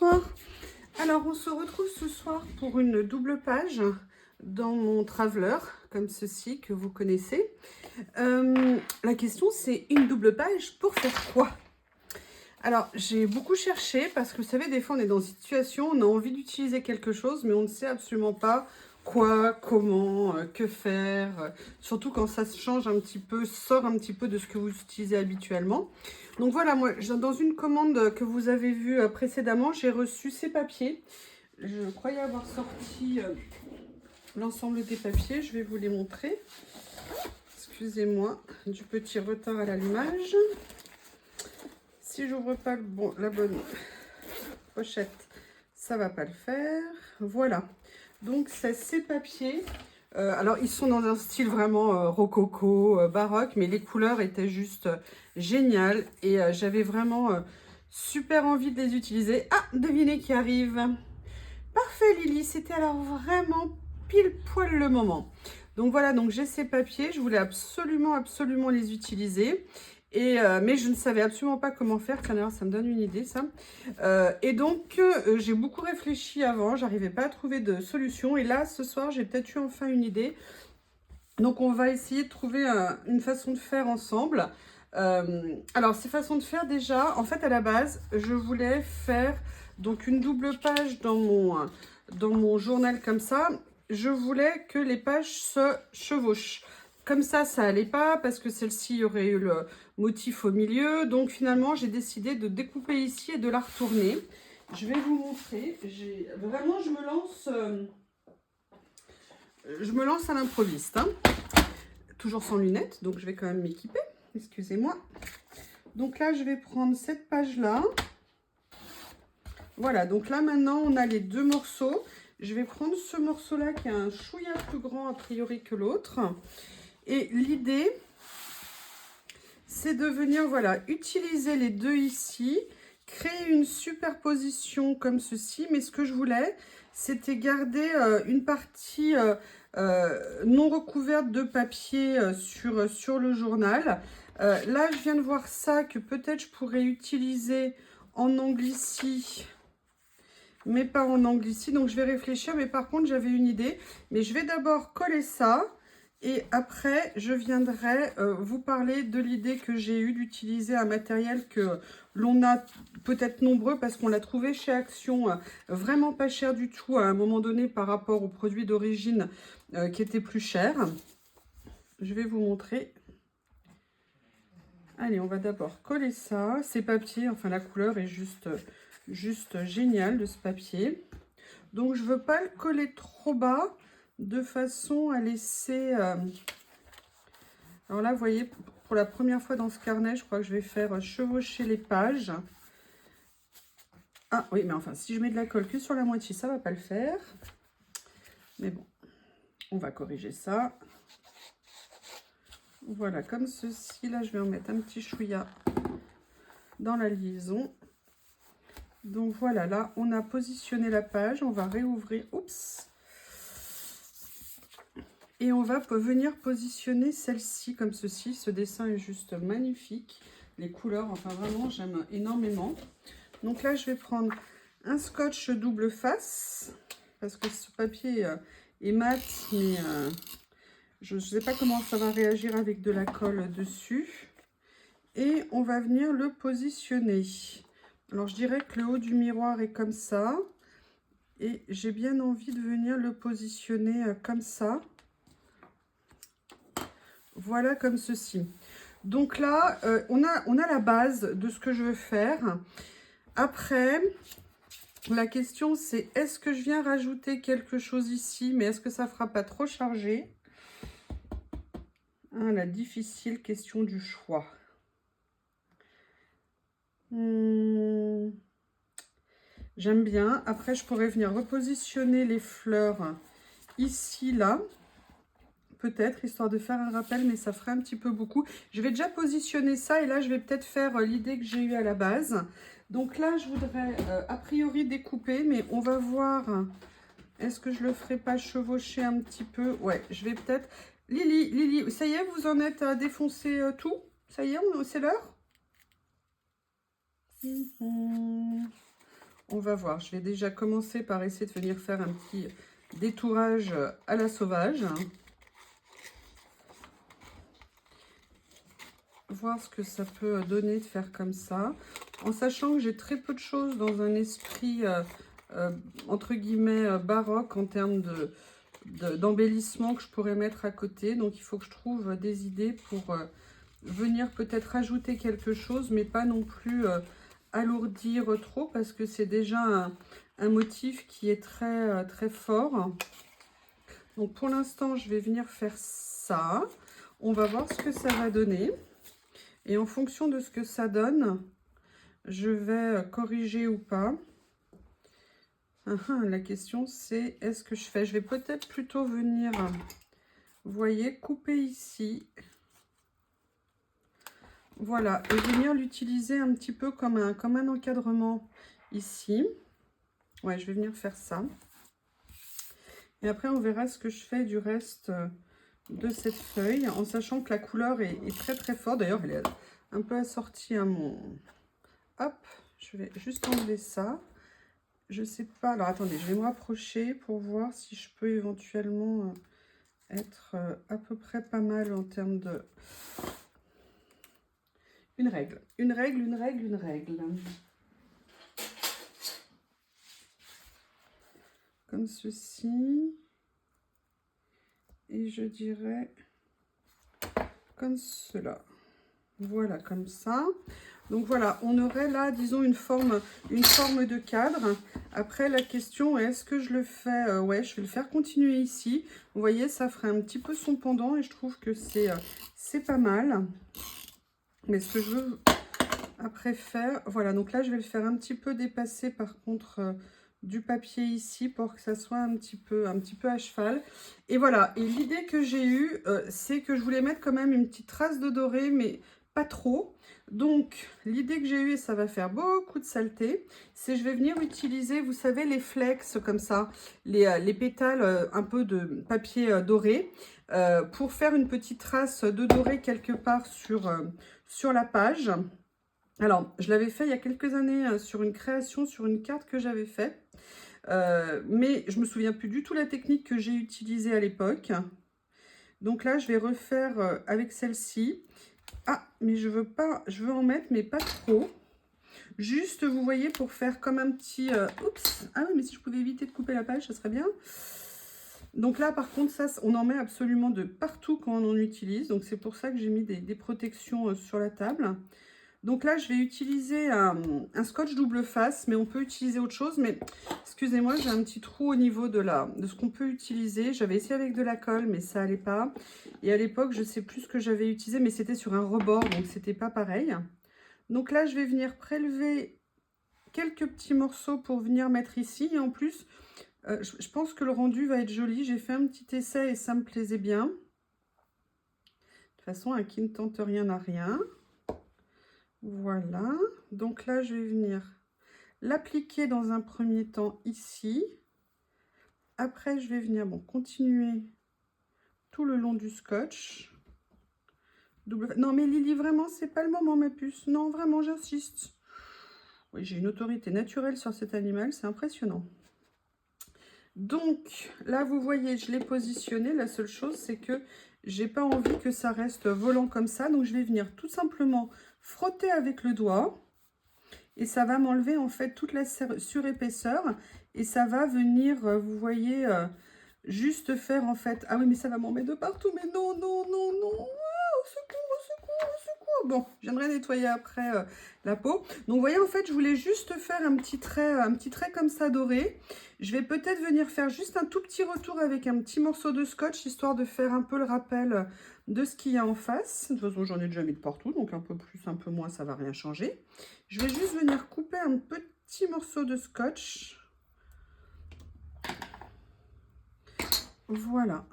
bonsoir. Alors, on se retrouve ce soir pour une double page dans mon Traveler, comme ceci, que vous connaissez. La question, c'est une double page pour faire quoi? Alors, j'ai beaucoup cherché parce que, vous savez, des fois, on est dans une situation, on a envie d'utiliser quelque chose, mais on ne sait absolument pas quoi, comment, que faire, surtout quand ça se change un petit peu, sort un petit peu de ce que vous utilisez habituellement. Donc voilà, moi, dans une commande que vous avez vue précédemment, j'ai reçu ces papiers. Je croyais avoir sorti l'ensemble des papiers, je vais vous les montrer. Excusez-moi du petit retard à l'allumage. Si j'ouvre pas la bonne pochette, ça va pas le faire. Voilà. Donc, c'est ces papiers. Alors, ils sont dans un style vraiment rococo, baroque, mais les couleurs étaient juste géniales. Et j'avais vraiment super envie de les utiliser. Ah, devinez qui arrive. Parfait, Lily. C'était alors vraiment pile poil le moment. Donc, voilà. Donc, j'ai ces papiers. Je voulais absolument, absolument les utiliser. Mais je ne savais absolument pas comment faire. Tiens, d'ailleurs, ça me donne une idée, ça. Et donc, j'ai beaucoup réfléchi avant. J'arrivais pas à trouver de solution. Et là, ce soir, j'ai peut-être eu enfin une idée. Donc, on va essayer de trouver une façon de faire ensemble. Alors, ces façons de faire, déjà, en fait, à la base, je voulais faire donc une double page dans mon journal comme ça. Je voulais que les pages se chevauchent. Comme ça allait pas parce que celle-ci, il y aurait eu le motif au milieu. Donc, finalement, j'ai décidé de découper ici et de la retourner. Je vais vous montrer. Vraiment, je me lance à l'improviste. Hein. Toujours sans lunettes, donc je vais quand même m'équiper. Excusez-moi. Donc là, je vais prendre cette page-là. Voilà, donc là, maintenant, on a les deux morceaux. Je vais prendre ce morceau-là qui est un chouïa plus grand, a priori, que l'autre. Et l'idée, c'est de venir, voilà, utiliser les deux ici, créer une superposition comme ceci. Mais ce que je voulais, c'était garder une partie non recouverte de papier sur le journal. Là, je viens de voir ça que peut-être je pourrais utiliser en anglici, mais pas en anglici. Donc, je vais réfléchir. Mais par contre, j'avais une idée. Mais je vais d'abord coller ça. Et après, je viendrai vous parler de l'idée que j'ai eue d'utiliser un matériel que l'on a peut-être nombreux parce qu'on l'a trouvé chez Action vraiment pas cher du tout à un moment donné par rapport aux produits d'origine qui étaient plus chers. Je vais vous montrer. Allez, on va d'abord coller ça. Ces papiers, enfin la couleur est juste géniale de ce papier. Donc, je ne veux pas le coller trop bas de façon à laisser... Alors là, vous voyez, pour la première fois dans ce carnet, je crois que je vais faire chevaucher les pages. Ah oui, mais enfin, si je mets de la colle que sur la moitié, ça ne va pas le faire. Mais bon, on va corriger ça. Voilà, comme ceci. Là, je vais en mettre un petit chouïa dans la liaison. Donc voilà, là, on a positionné la page. On va réouvrir. Oups! Et on va venir positionner celle-ci comme ceci. Ce dessin est juste magnifique. Les couleurs, enfin vraiment, j'aime énormément. Donc là, je vais prendre un scotch double face. Parce que ce papier est mat, mais je ne sais pas comment ça va réagir avec de la colle dessus. Et on va venir le positionner. Alors, je dirais que le haut du miroir est comme ça. Et j'ai bien envie de venir le positionner comme ça. Voilà, comme ceci. Donc là, on a la base de ce que je veux faire. Après, la question c'est, est-ce que je viens rajouter quelque chose ici, mais est-ce que ça ne fera pas trop chargé? Hein, la difficile question du choix. J'aime bien. Après, je pourrais venir repositionner les fleurs ici, là. Peut-être, histoire de faire un rappel, mais ça ferait un petit peu beaucoup. Je vais déjà positionner ça et là, je vais peut-être faire l'idée que j'ai eue à la base. Donc là, je voudrais a priori découper, mais on va voir. Est-ce que je le ferai pas chevaucher un petit peu? Ouais, je vais peut-être... Lily, ça y est, vous en êtes à défoncer tout? Ça y est, c'est l'heure? On va voir. Je vais déjà commencer par essayer de venir faire un petit détourage à la sauvage. Voir ce que ça peut donner de faire comme ça. En sachant que j'ai très peu de choses dans un esprit, entre guillemets, baroque en termes d'embellissement que je pourrais mettre à côté. Donc, il faut que je trouve des idées pour venir peut-être rajouter quelque chose, mais pas non plus alourdir trop parce que c'est déjà un motif qui est très, très fort. Donc, pour l'instant, je vais venir faire ça. On va voir ce que ça va donner. Et en fonction de ce que ça donne, je vais corriger ou pas. La question c'est, est-ce que je fais? Je vais peut-être plutôt venir, vous voyez, couper ici. Voilà, et venir l'utiliser un petit peu comme un encadrement ici. Ouais, je vais venir faire ça. Et après, on verra ce que je fais du reste de cette feuille, en sachant que la couleur est très très forte. D'ailleurs, elle est un peu assortie à mon... Hop, je vais juste enlever ça. Je sais pas. Alors, attendez, je vais me rapprocher pour voir si je peux éventuellement être à peu près pas mal en termes de... Une règle. Une règle, une règle, une règle. Comme ceci. Et je dirais comme cela. Voilà, comme ça. Donc voilà, on aurait là, disons, une forme de cadre. Après, la question est, est-ce que je le fais ouais, je vais le faire continuer ici. Vous voyez, ça ferait un petit peu son pendant et je trouve que c'est pas mal. Mais ce que je veux après faire, voilà, donc là, je vais le faire un petit peu dépasser par contre du papier ici pour que ça soit un petit peu à cheval. Et voilà, et l'idée que j'ai eue, c'est que je voulais mettre quand même une petite trace de doré, mais pas trop. Donc, l'idée que j'ai eue, et ça va faire beaucoup de saleté, c'est je vais venir utiliser, vous savez, les flex comme ça, les pétales un peu de papier doré, pour faire une petite trace de doré quelque part sur la page. Alors, je l'avais fait il y a quelques années sur une création, sur une carte que j'avais faite. Mais je me souviens plus du tout la technique que j'ai utilisée à l'époque. Donc là, je vais refaire avec celle-ci. Ah, mais je veux pas, je veux en mettre, mais pas trop. Juste, vous voyez, pour faire comme un petit... oups. Ah oui, mais si je pouvais éviter de couper la page, ça serait bien. Donc là, par contre, ça, on en met absolument de partout quand on en utilise. Donc c'est pour ça que j'ai mis des protections sur la table. Donc là, je vais utiliser un scotch double face, mais on peut utiliser autre chose. Mais excusez-moi, j'ai un petit trou au niveau de ce qu'on peut utiliser. J'avais essayé avec de la colle, mais ça allait pas. Et à l'époque, je ne sais plus ce que j'avais utilisé, mais c'était sur un rebord, donc c'était pas pareil. Donc là, je vais venir prélever quelques petits morceaux pour venir mettre ici. Et en plus, je pense que le rendu va être joli. J'ai fait un petit essai et ça me plaisait bien. De toute façon, un qui ne tente rien n'a rien. Voilà, donc là je vais venir l'appliquer dans un premier temps ici. Après je vais venir continuer tout le long du scotch. Non mais Lily, vraiment c'est pas le moment ma puce. Non vraiment j'insiste. Oui, j'ai une autorité naturelle sur cet animal, c'est impressionnant. Donc là vous voyez, je l'ai positionné. La seule chose c'est que j'ai pas envie que ça reste volant comme ça. Donc je vais venir tout simplement frotter avec le doigt. Et ça va m'enlever en fait toute la surépaisseur. Et ça va venir, vous voyez, juste faire en fait... Ah oui, mais ça va m'en mettre de partout. Mais non, non, non, non. Ah, au secours, au secours, au secours. Bon, je viendrai nettoyer après la peau. Donc, vous voyez, en fait, je voulais juste faire un petit trait comme ça doré. Je vais peut-être venir faire juste un tout petit retour avec un petit morceau de scotch, histoire de faire un peu le rappel de ce qu'il y a en face. De toute façon, j'en ai déjà mis de partout, donc un peu plus, un peu moins, ça va rien changer. Je vais juste venir couper un petit morceau de scotch. Voilà.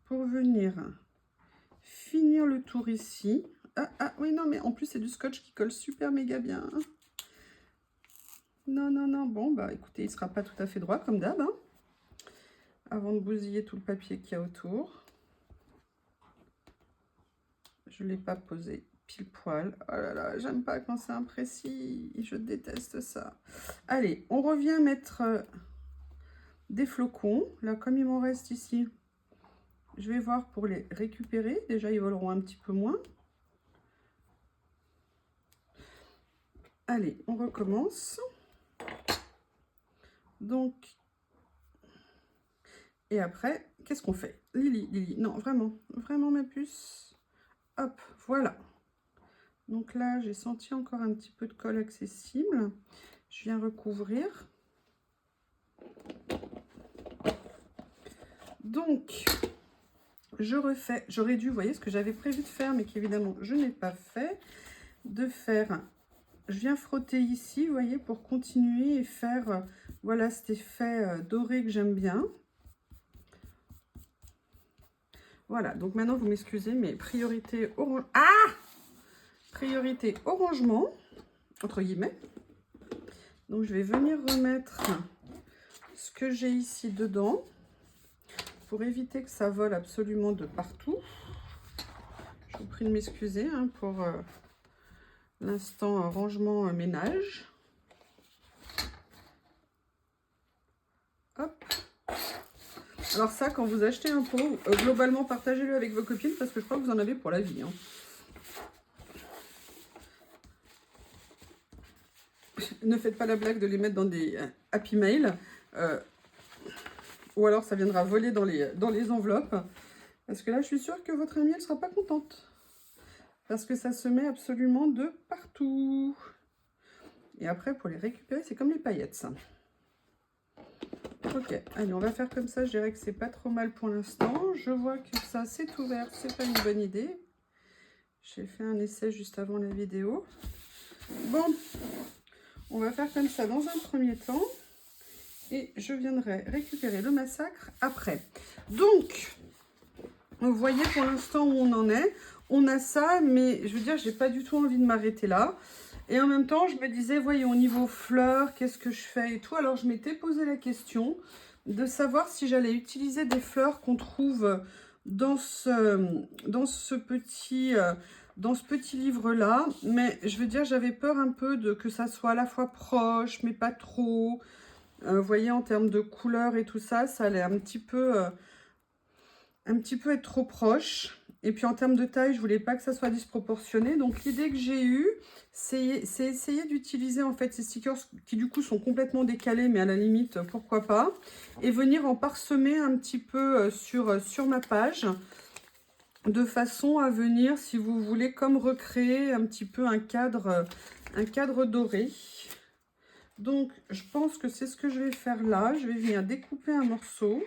Pour venir finir le tour ici. Ah oui, non, mais en plus, c'est du scotch qui colle super méga bien. Non, non, non. Bon, bah écoutez, il ne sera pas tout à fait droit comme d'hab. Hein, avant de bousiller tout le papier qu'il y a autour. Je ne l'ai pas posé pile poil. Oh là là, j'aime pas quand c'est imprécis. Je déteste ça. Allez, on revient mettre des flocons. Là, comme il m'en reste ici, je vais voir pour les récupérer. Déjà, ils voleront un petit peu moins. Allez, on recommence. Donc, et après, qu'est-ce qu'on fait? Lily, non, vraiment ma puce. Hop, voilà. Donc là, j'ai senti encore un petit peu de colle accessible. Je viens recouvrir. Donc, je refais. J'aurais dû, vous voyez, ce que j'avais prévu de faire, mais qu'évidemment, je n'ai pas fait. De faire, je viens frotter ici, vous voyez, pour continuer et faire, voilà, cet effet doré que j'aime bien. Voilà, donc maintenant, vous m'excusez, mais priorité orange. Ah! Priorité au rangement, entre guillemets. Donc, je vais venir remettre ce que j'ai ici dedans pour éviter que ça vole absolument de partout. Je vous prie de m'excuser hein, pour l'instant rangement ménage. Hop. Alors ça, quand vous achetez un pot, globalement, partagez-le avec vos copines parce que je crois que vous en avez pour la vie. Hein. Ne faites pas la blague de les mettre dans des Happy Mail. Ou alors ça viendra voler dans les enveloppes. Parce que là, je suis sûre que votre amie, elle ne sera pas contente. Parce que ça se met absolument de partout. Et après, pour les récupérer, c'est comme les paillettes, ça. Ok, allez, on va faire comme ça. Je dirais que c'est pas trop mal pour l'instant. Je vois que ça, c'est ouvert. C'est pas une bonne idée. J'ai fait un essai juste avant la vidéo. Bon, on va faire comme ça dans un premier temps. Et je viendrai récupérer le massacre après. Donc, vous voyez pour l'instant où on en est. On a ça, mais je veux dire, j'ai pas du tout envie de m'arrêter là. Et en même temps, je me disais, voyons, au niveau fleurs, qu'est-ce que je fais et tout. Alors, je m'étais posé la question de savoir si j'allais utiliser des fleurs qu'on trouve dans ce petit livre-là. Mais je veux dire, j'avais peur un peu que ça soit à la fois proche, mais pas trop. Vous voyez, en termes de couleur et tout ça, ça allait un petit peu être trop proche. Et puis en termes de taille, je voulais pas que ça soit disproportionné. Donc l'idée que j'ai eue, c'est essayer d'utiliser en fait ces stickers qui du coup sont complètement décalés, mais à la limite, pourquoi pas. Et venir en parsemer un petit peu sur ma page. De façon à venir, si vous voulez, comme recréer un petit peu un cadre doré. Donc je pense que c'est ce que je vais faire là. Je vais venir découper un morceau.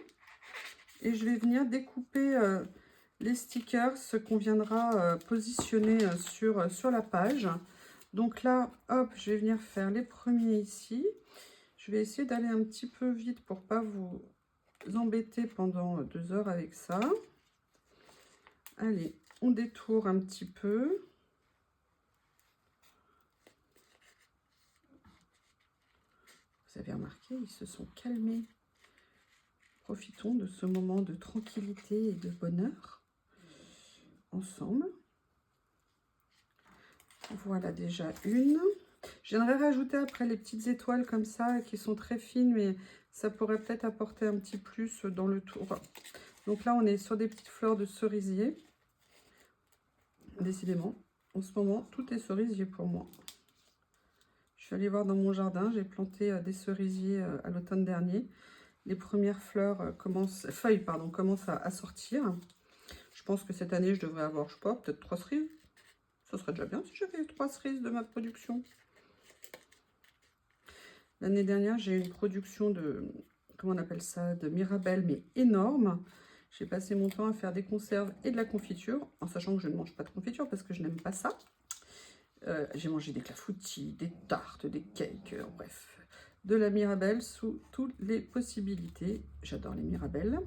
Et je vais venir découper les stickers qu'on viendra positionner sur la page. Donc là, hop, je vais venir faire les premiers ici. Je vais essayer d'aller un petit peu vite pour pas vous embêter pendant 2 heures avec ça. Allez, on détourne un petit peu. Vous avez remarqué, ils se sont calmés. Profitons de ce moment de tranquillité et de bonheur ensemble. Voilà déjà une. Je viendrai rajouter après les petites étoiles comme ça qui sont très fines, mais ça pourrait peut-être apporter un petit plus dans le tour. Donc là, on est sur des petites fleurs de cerisier. Décidément, en ce moment, tout est cerisier pour moi. Je suis allée voir dans mon jardin, j'ai planté des cerisiers à l'automne dernier. Les premières fleurs commencent à sortir. Je pense que cette année, je devrais avoir, je sais pas, peut-être 3 cerises. Ce serait déjà bien si j'avais 3 cerises de ma production. L'année dernière, j'ai eu une production de, comment on appelle ça, de mirabelle, mais énorme. J'ai passé mon temps à faire des conserves et de la confiture, en sachant que je ne mange pas de confiture parce que je n'aime pas ça. J'ai mangé des clafoutis, des tartes, des cakes, bref. De la mirabelle sous toutes les possibilités. J'adore les mirabelles.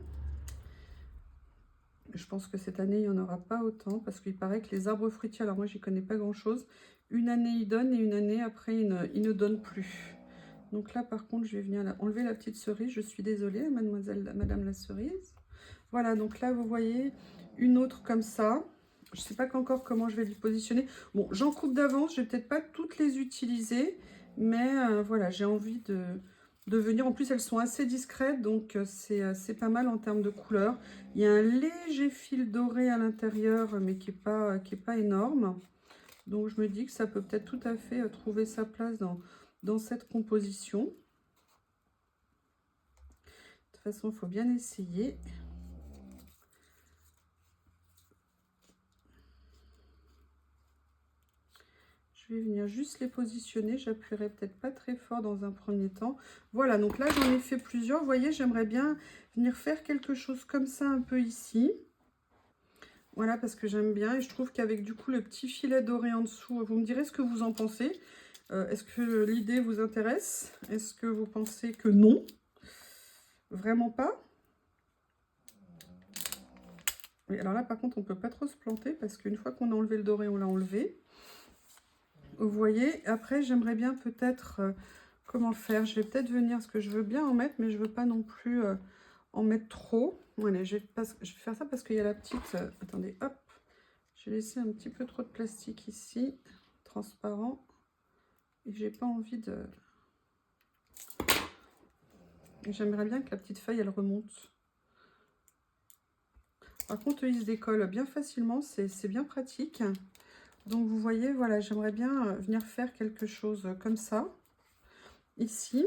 Je pense que cette année, il n'y en aura pas autant parce qu'il paraît que les arbres fruitiers, alors moi, j'y connais pas grand-chose. Une année, ils donnent et une année, après, ils ne donnent plus. Donc là, par contre, je vais venir enlever la petite cerise. Je suis désolée, madame la cerise. Voilà, donc là, vous voyez, une autre comme ça. Je ne sais pas encore comment je vais les positionner. Bon, j'en coupe d'avance, je vais peut-être pas toutes les utiliser, mais voilà, j'ai envie de venir. En plus, elles sont assez discrètes, donc c'est pas mal en termes de couleur. Il y a un léger fil doré à l'intérieur, mais qui est pas énorme. Donc, je me dis que ça peut peut-être tout à fait trouver sa place dans cette composition. De toute façon, il faut bien essayer. Je vais venir juste les positionner. J'appuierai peut-être pas très fort dans un premier temps. Voilà, donc là, j'en ai fait plusieurs. Vous voyez, j'aimerais bien venir faire quelque chose comme ça un peu ici. Voilà, parce que j'aime bien. Et je trouve qu'avec du coup le petit filet doré en dessous, vous me direz ce que vous en pensez. Est-ce que l'idée vous intéresse? Est-ce que vous pensez que non? Vraiment pas? Oui, alors là, par contre, on peut pas trop se planter parce qu'une fois qu'on a enlevé le doré, on l'a enlevé. Vous voyez, après, j'aimerais bien peut-être... comment faire? Je vais peut-être venir, parce que je veux bien en mettre, mais je veux pas non plus en mettre trop. Voilà, je vais faire ça parce qu'il y a la petite... attendez, hop. J'ai laissé un petit peu trop de plastique ici, transparent. Et j'ai pas envie de... J'aimerais bien que la petite feuille, elle remonte. Par contre, il se décolle bien facilement, c'est bien pratique. Donc, vous voyez, voilà, j'aimerais bien venir faire quelque chose comme ça, ici.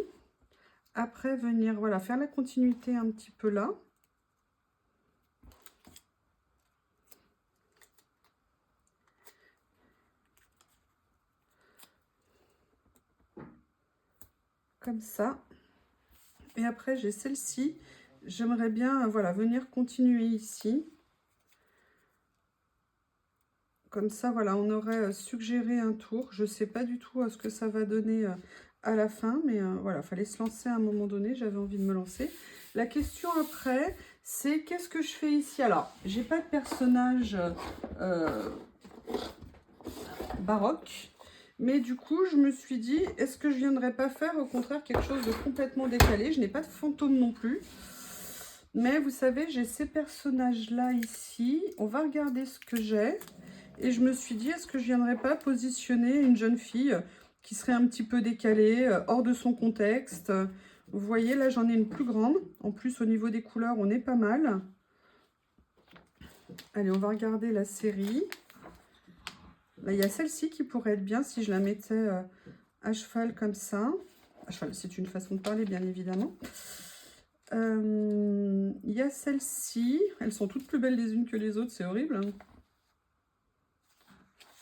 Après, venir, voilà, faire la continuité un petit peu là. Comme ça. Et après, j'ai celle-ci. J'aimerais bien, voilà, venir continuer ici. Comme ça, voilà, on aurait suggéré un tour. Je ne sais pas du tout ce que ça va donner à la fin, mais voilà, il fallait se lancer à un moment donné. J'avais envie de me lancer. La question après, c'est qu'est-ce que je fais ici? Alors, j'ai pas de personnage baroque, mais du coup, je me suis dit, est-ce que je viendrais pas faire au contraire quelque chose de complètement décalé? Je n'ai pas de fantôme non plus. Mais vous savez, j'ai ces personnages-là ici. On va regarder ce que j'ai. Et je me suis dit, est-ce que je viendrais pas positionner une jeune fille qui serait un petit peu décalée, hors de son contexte. Vous voyez, là, j'en ai une plus grande. En plus, au niveau des couleurs, on est pas mal. Allez, on va regarder la série. Là, il y a celle-ci qui pourrait être bien si je la mettais à cheval comme ça. À cheval, c'est une façon de parler, bien évidemment. Il y a celle-ci. Elles sont toutes plus belles les unes que les autres, c'est horrible.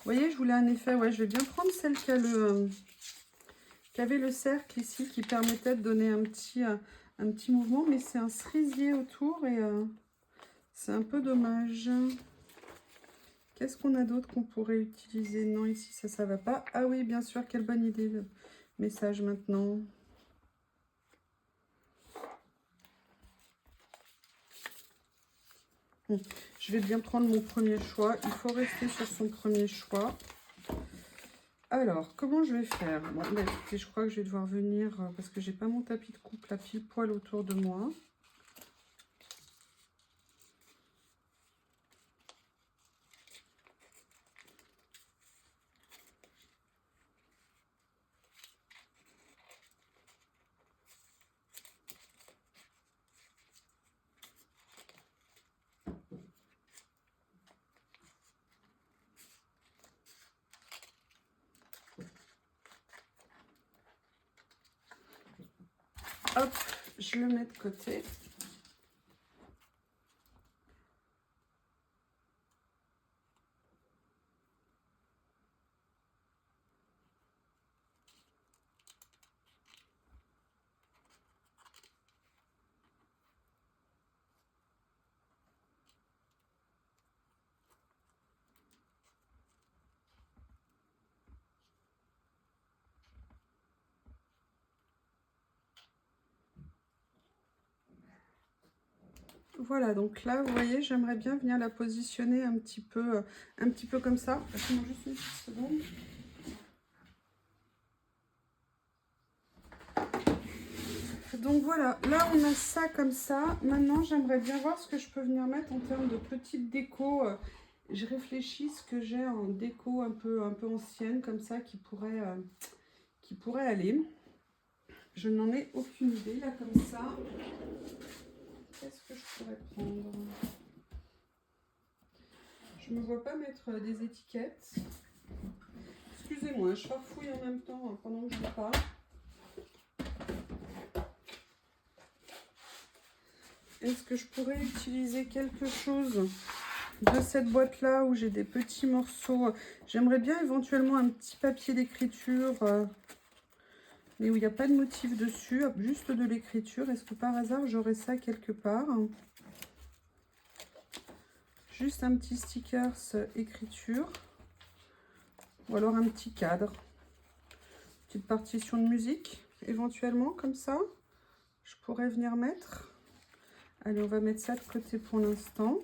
Vous voyez, je voulais un effet, ouais, je vais bien prendre celle qui avait le cercle ici, qui permettait de donner un petit mouvement, mais c'est un cerisier autour et c'est un peu dommage. Qu'est-ce qu'on a d'autre qu'on pourrait utiliser? Non, ici, ça va pas. Ah oui, bien sûr, quelle bonne idée, le message maintenant. Je vais bien prendre mon premier choix. Il faut rester sur son premier choix. Alors, comment je vais faire? Bon, bah, écoutez, je crois que je vais devoir venir, parce que j'ai pas mon tapis de coupe là pile poil autour de moi. Hop, je le mets de côté. Voilà, donc là, vous voyez, j'aimerais bien venir la positionner un petit peu comme ça. Attends, juste une petite seconde. Donc voilà, là on a ça comme ça. Maintenant, j'aimerais bien voir ce que je peux venir mettre en termes de petite déco Je réfléchis ce que j'ai en déco un peu ancienne, comme ça, qui pourrait aller. Je n'en ai aucune idée, là, comme ça. Qu'est-ce que je pourrais prendre? Je ne me vois pas mettre des étiquettes. Excusez-moi, je farfouille en même temps pendant que je vous parle. Est-ce que je pourrais utiliser quelque chose de cette boîte-là où j'ai des petits morceaux? J'aimerais bien éventuellement un petit papier d'écriture, mais où il n'y a pas de motif dessus, juste de l'écriture. Est-ce que par hasard j'aurais ça quelque part? Juste un petit stickers écriture. Ou alors un petit cadre. Petite partition de musique, éventuellement, comme ça. Je pourrais venir mettre. Allez, on va mettre ça de côté pour l'instant.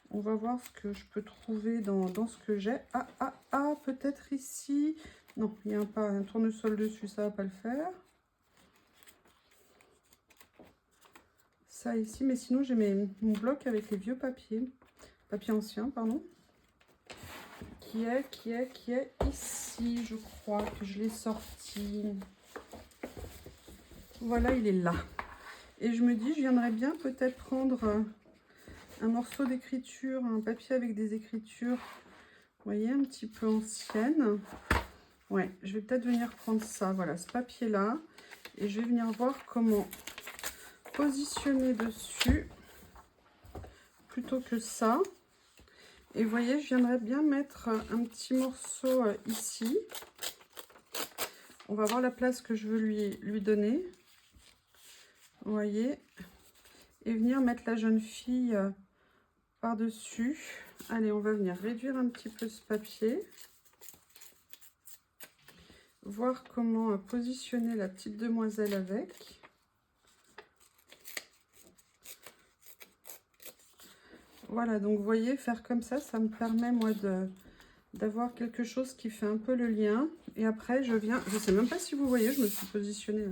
On va voir ce que je peux trouver dans ce que j'ai. Peut-être ici. Non, il y a un tournesol dessus, ça va pas le faire. Ça ici, mais sinon j'ai mon bloc avec les vieux papiers. Papier ancien, pardon. Qui est ici, je crois que je l'ai sorti. Voilà, il est là. Et je me dis, je viendrais bien peut-être prendre un morceau d'écriture, un papier avec des écritures, vous voyez, un petit peu anciennes. Ouais, je vais peut-être venir prendre ça, voilà, ce papier-là. Et je vais venir voir comment positionner dessus plutôt que ça. Et vous voyez, je viendrais bien mettre un petit morceau ici. On va voir la place que je veux lui donner. Vous voyez, et venir mettre la jeune fille par-dessus. Allez, on va venir réduire un petit peu ce papier. Voir comment positionner la petite demoiselle avec. Voilà, donc vous voyez, faire comme ça, ça me permet moi d'avoir quelque chose qui fait un peu le lien. Et après, je viens, je ne sais même pas si vous voyez, je me suis positionnée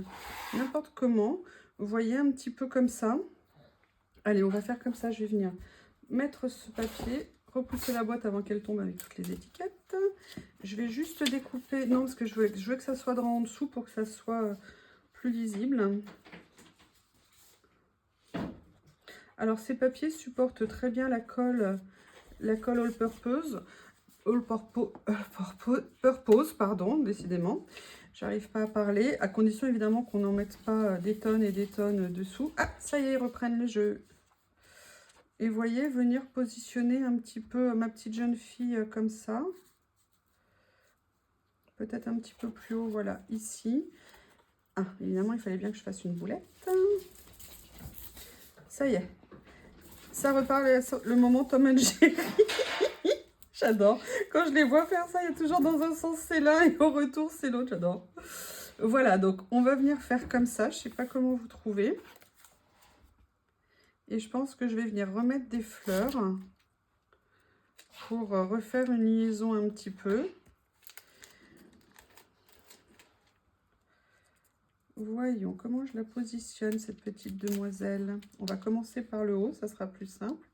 n'importe comment. Vous voyez, un petit peu comme ça. Allez, on va faire comme ça, je vais venir mettre ce papier, repousser la boîte avant qu'elle tombe avec toutes les étiquettes. Je vais juste découper, non, parce que je veux que ça soit droit en dessous pour que ça soit plus lisible. Alors, ces papiers supportent très bien la colle all-purpose. Purpose, pardon, décidément. J'arrive pas à parler, à condition évidemment qu'on n'en mette pas des tonnes et des tonnes dessous. Ah, ça y est, ils reprennent le jeu. Et vous voyez, venir positionner un petit peu ma petite jeune fille comme ça. Peut-être un petit peu plus haut, voilà, ici. Ah, évidemment, il fallait bien que je fasse une boulette. Ça y est. Ça repart le moment Tom and Jerry. J'adore. Quand je les vois faire ça, il y a toujours dans un sens c'est l'un et au retour c'est l'autre. J'adore. Voilà, donc on va venir faire comme ça. Je ne sais pas comment vous trouvez. Et je pense que je vais venir remettre des fleurs pour refaire une liaison un petit peu. Voyons comment je la positionne, cette petite demoiselle. On va commencer par le haut, ça sera plus simple.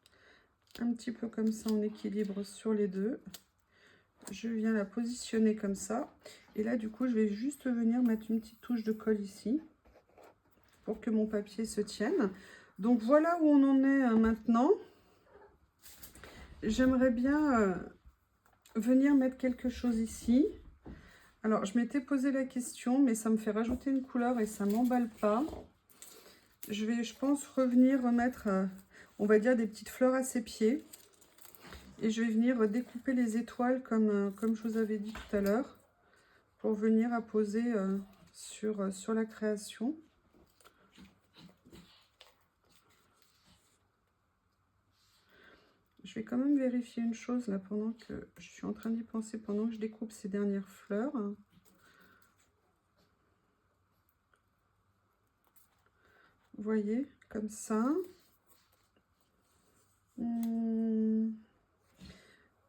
Un petit peu comme ça en équilibre sur les deux. Je viens la positionner comme ça. Et là, du coup, je vais juste venir mettre une petite touche de colle ici pour que mon papier se tienne. Donc, voilà où on en est maintenant. J'aimerais bien venir mettre quelque chose ici. Alors, je m'étais posé la question, mais ça me fait rajouter une couleur et ça m'emballe pas. Je vais, je pense, remettre, on va dire, des petites fleurs à ses pieds. Et je vais venir découper les étoiles comme je vous avais dit tout à l'heure, pour venir apposer sur la création. Je vais quand même vérifier une chose là pendant que je suis en train d'y penser, pendant que je découpe ces dernières fleurs. Vous voyez, comme ça.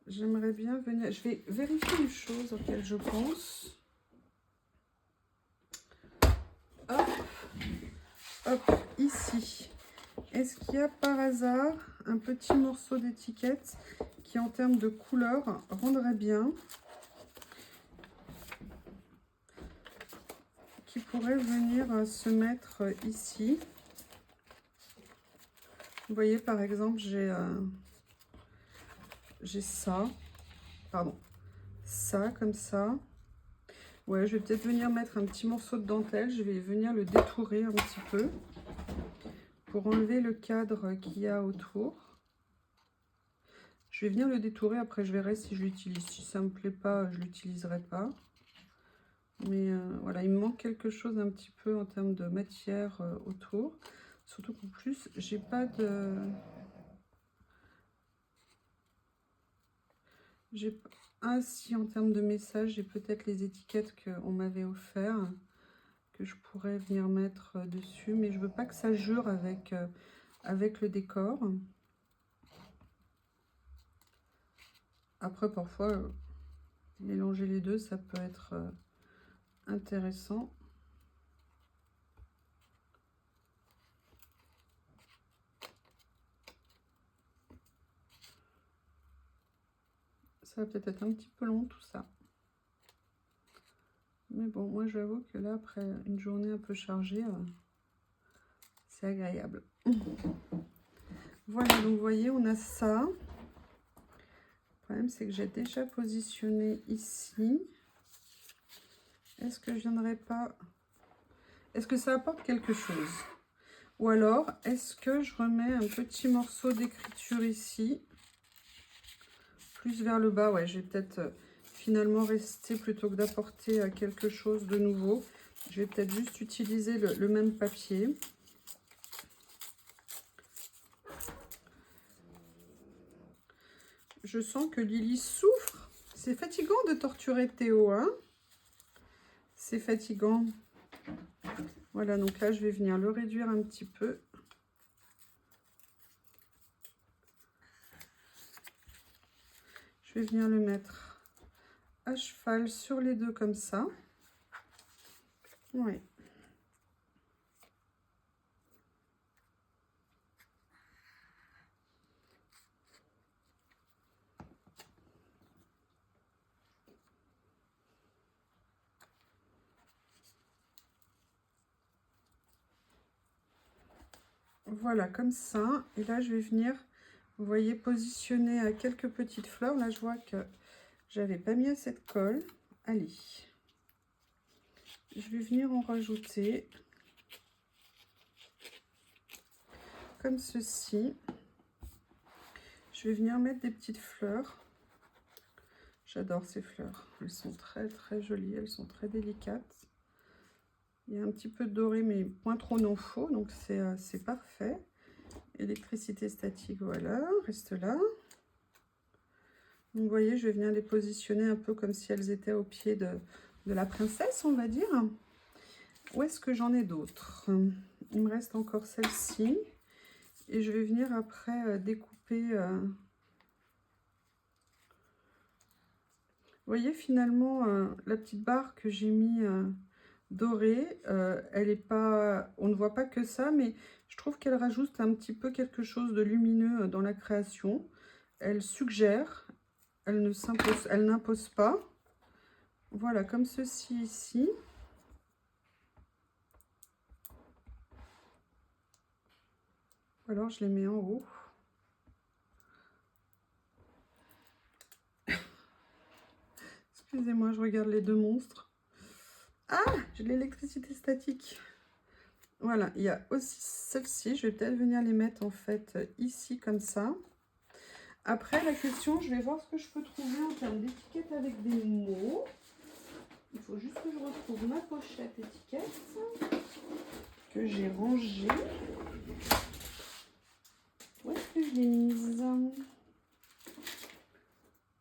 J'aimerais bien venir... Je vais vérifier une chose auquel je pense. Hop, hop, ici. Est-ce qu'il y a par hasard un petit morceau d'étiquette qui en termes de couleur rendrait bien, qui pourrait venir se mettre ici. Vous voyez, par exemple, j'ai ça, pardon, ça comme ça. Ouais, je vais peut-être venir mettre un petit morceau de dentelle, je vais venir le détourer un petit peu pour enlever le cadre qu'il y a autour. Je vais venir le détourer, après je verrai si je l'utilise. Si ça me plaît pas, je l'utiliserai pas. Mais voilà, il me manque quelque chose un petit peu en termes de matière autour. Surtout qu'en plus, j'ai pas de... Ah si, en termes de message, j'ai peut-être les étiquettes qu'on m'avait offert, que je pourrais venir mettre dessus. Mais je veux pas que ça jure avec, avec le décor. Après, parfois, mélanger les deux, ça peut être intéressant. Ça va peut-être être un petit peu long tout ça. Mais bon, moi j'avoue que là, après une journée un peu chargée, c'est agréable. Voilà, donc vous voyez, on a ça. Le problème, c'est que j'ai déjà positionné ici. Est-ce que je viendrai pas... Est-ce que ça apporte quelque chose? Ou alors, est-ce que je remets un petit morceau d'écriture ici? Plus vers le bas, ouais, je vais peut-être finalement rester plutôt que d'apporter quelque chose de nouveau. Je vais peut-être juste utiliser le même papier. Je sens que Lily souffre. C'est fatigant de torturer Théo, hein? C'est fatigant. Voilà, donc là, je vais venir le réduire un petit peu. Je vais venir le mettre à cheval sur les deux comme ça. Oui. Voilà, comme ça. Et là, je vais venir, vous voyez, positionner à quelques petites fleurs. Là, je vois que j'avais pas mis assez de colle. Allez. Je vais venir en rajouter. Comme ceci. Je vais venir mettre des petites fleurs. J'adore ces fleurs. Elles sont très, très jolies. Elles sont très délicates. Il y a un petit peu de doré, mais point trop non faux. Donc, c'est parfait. Électricité statique, voilà, reste là. Donc, vous voyez, je vais venir les positionner un peu comme si elles étaient au pied de la princesse, on va dire. Où est-ce que j'en ai d'autres? Il me reste encore celle-ci. Et je vais venir après découper... Vous voyez, finalement, la petite barre que j'ai mis dorée, elle est pas... On ne voit pas que ça, mais je trouve qu'elle rajoute un petit peu quelque chose de lumineux dans la création. Elle suggère, elle n'impose pas. Voilà, comme ceci ici. Alors, je les mets en haut. Excusez-moi, je regarde les deux monstres. Ah, j'ai l'électricité statique. Voilà, il y a aussi celle-ci. Je vais peut-être venir les mettre en fait ici comme ça. Après, la question, je vais voir ce que je peux trouver en termes d'étiquettes avec des mots. Il faut juste que je retrouve ma pochette étiquette que j'ai rangée. Où est-ce que je l'ai mise?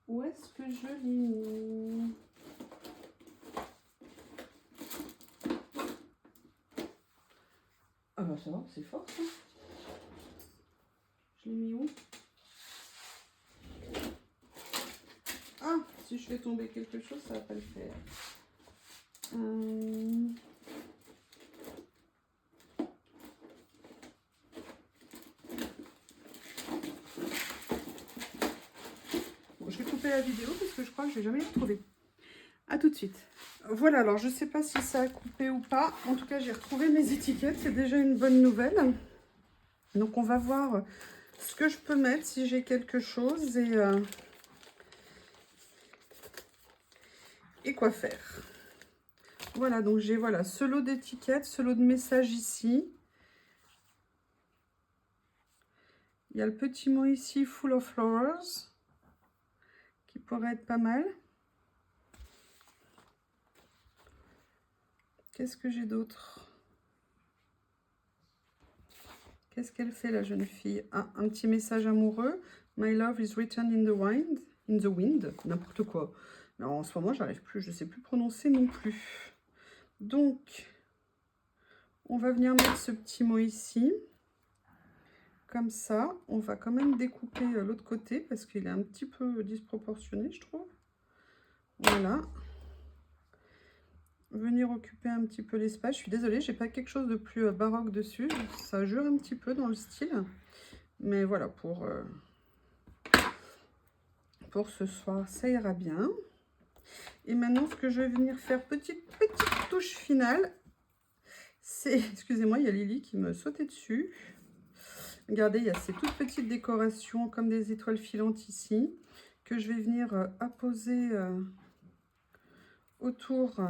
Où est-ce que je l'ai mis? Ah bah ça va, c'est fort ça. Je l'ai mis où? Ah, si je fais tomber quelque chose, ça va pas le faire. couper la vidéo parce que je crois que je vais jamais y retrouver. À tout de suite. Voilà, alors je sais pas si ça a coupé ou pas. En tout cas, j'ai retrouvé mes étiquettes. C'est déjà une bonne nouvelle. Donc, on va voir ce que je peux mettre si j'ai quelque chose et quoi faire. Voilà, donc j'ai ce lot d'étiquettes, ce lot de messages ici. Il y a le petit mot ici, full of flowers, qui pourrait être pas mal. Qu'est-ce que j'ai d'autre? Qu'est-ce qu'elle fait, la jeune fille? Ah, un petit message amoureux. My love is written in the wind. In the wind, n'importe quoi. Mais en ce moment, j'arrive plus, je ne sais plus prononcer non plus. Donc, on va venir mettre ce petit mot ici. Comme ça, on va quand même découper l'autre côté parce qu'il est un petit peu disproportionné, je trouve. Voilà. Venir occuper un petit peu l'espace. Je suis désolée, j'ai pas quelque chose de plus baroque dessus. Ça jure un petit peu dans le style. Mais voilà, pour ce soir, ça ira bien. Et maintenant, ce que je vais venir faire, petite touche finale, c'est... Excusez-moi, il y a Lily qui me sautait dessus. Regardez, il y a ces toutes petites décorations comme des étoiles filantes ici que je vais venir apposer autour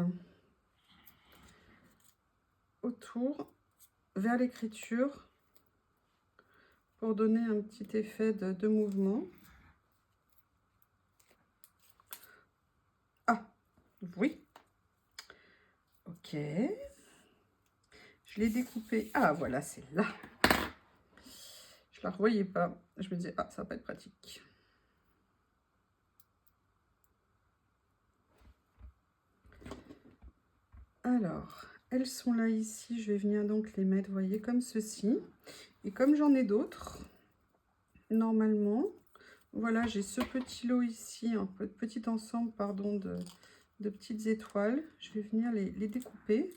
vers l'écriture pour donner un petit effet de mouvement. Ah, oui. Ok. Je l'ai découpé. Ah, voilà, c'est là. Je la revoyais pas. Je me disais, ah, ça va pas être pratique. Alors, elles sont là ici. Je vais venir donc les mettre, vous voyez, comme ceci. Et comme j'en ai d'autres, normalement, voilà, j'ai ce petit lot ici, un petit ensemble, pardon, de petites étoiles. Je vais venir les découper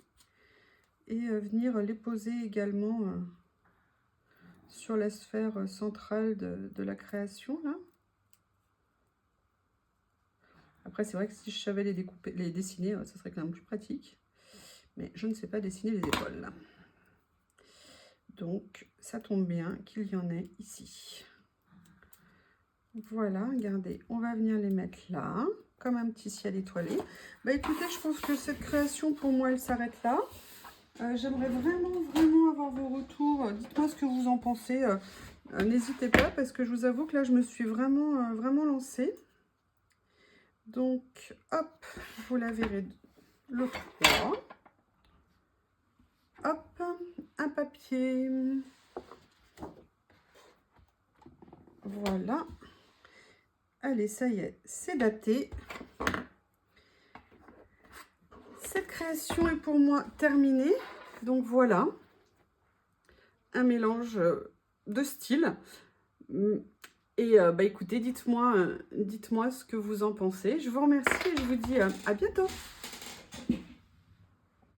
et venir les poser également sur la sphère centrale de la création, là. Après, c'est vrai que si je savais les dessiner, ça serait quand même plus pratique. Mais je ne sais pas dessiner les étoiles, là. Donc, ça tombe bien qu'il y en ait ici. Voilà, regardez, on va venir les mettre là, comme un petit ciel étoilé. Bah écoutez, je pense que cette création, pour moi, elle s'arrête là. J'aimerais vraiment avoir vos retours. Dites-moi ce que vous en pensez. N'hésitez pas, parce que je vous avoue que là, je me suis vraiment lancée. Donc, hop, vous la verrez l'autre fois. Hop, un papier. Voilà. Allez, ça y est, c'est daté. Cette création est pour moi terminée. Donc voilà, un mélange de styles. Et bah écoutez, dites-moi ce que vous en pensez. Je vous remercie et je vous dis à bientôt.